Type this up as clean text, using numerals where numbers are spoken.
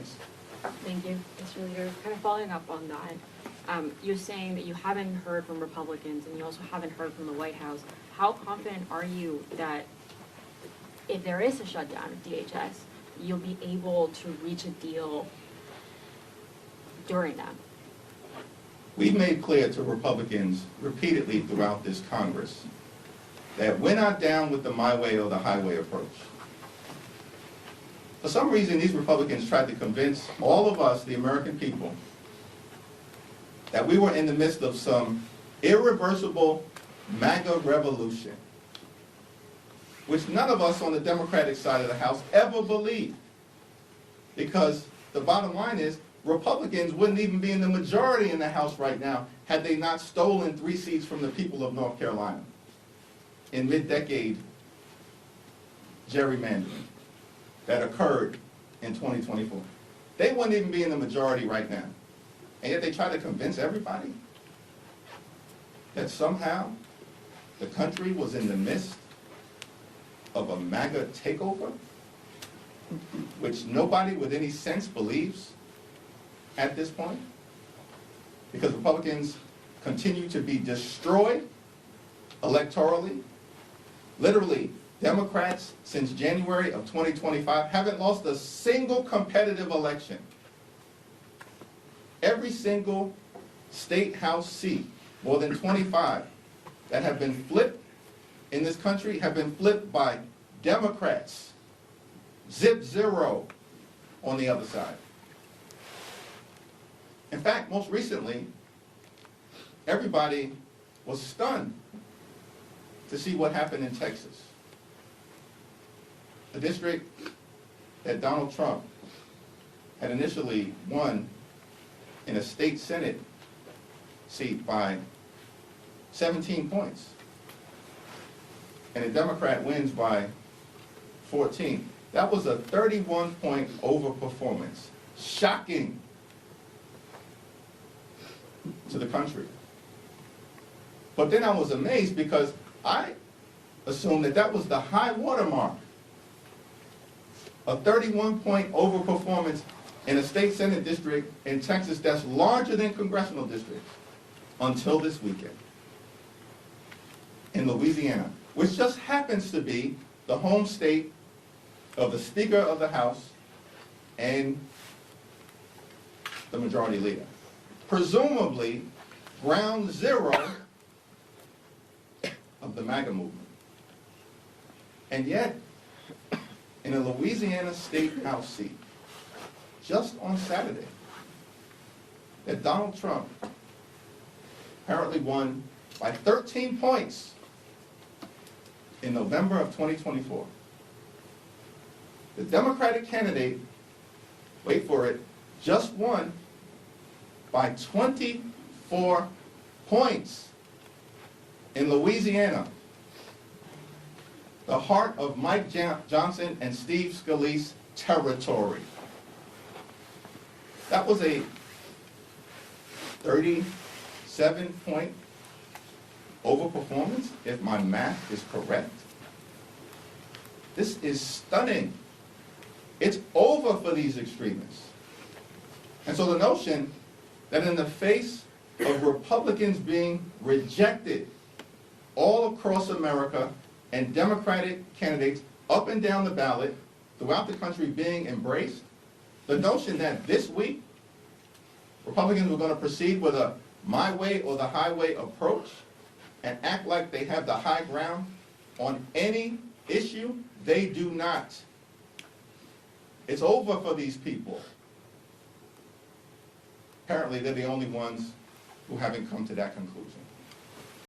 Thanks. Thank you, Mr. Leader. Kind of following up on that, you're saying that you haven't heard from Republicans and you also haven't heard from the White House. How confident are you that if there is a shutdown of DHS, you'll be able to reach a deal during that? We've made clear to Republicans repeatedly throughout this Congress that we're not down with the my way or the highway approach. For some reason, these Republicans tried to convince all of us, the American people, that we were in the midst of some irreversible MAGA revolution, which none of us on the Democratic side of the House ever believed. Because the bottom line is, Republicans wouldn't even be in the majority in the House right now had they not stolen 3 seats from the people of North Carolina in mid-decade gerrymandering that occurred in 2024. They wouldn't even be in the majority right now. And yet they try to convince everybody that somehow the country was in the midst of a MAGA takeover, which nobody with any sense believes at this point, because Republicans continue to be destroyed electorally. Literally, Democrats since January of 2025 haven't lost a single competitive election. Every single state house seat, more than 25, that have been flipped in this country have been flipped by Democrats. Zip zero on the other side. In fact, most recently, everybody was stunned to see what happened in Texas. The district that Donald Trump had initially won in a state Senate seat by 17 points. And a Democrat wins by 14. That was a 31-point overperformance. Shocking to the country. But then I was amazed because I assumed that that was the high watermark. A 31-point overperformance in a state Senate district in Texas that's larger than congressional districts until this weekend. In Louisiana, which just happens to be the home state of the Speaker of the House and the Majority Leader. Presumably, ground zero of the MAGA movement. And yet, in a Louisiana state house seat, just on Saturday, that Donald Trump apparently won by 13 points in November of 2024. The Democratic candidate, wait for it, just won by 24 points in Louisiana, the heart of Mike Johnson and Steve Scalise territory. That was a 37-point overperformance, if my math is correct. This is stunning. It's over for these extremists. And so the notion that in the face of Republicans being rejected all across America and Democratic candidates up and down the ballot throughout the country being embraced, the notion that this week Republicans were going to proceed with a my way or the highway approach and act like they have the high ground on any issue, they do not. It's over for these people. Apparently, they're the only ones who haven't come to that conclusion.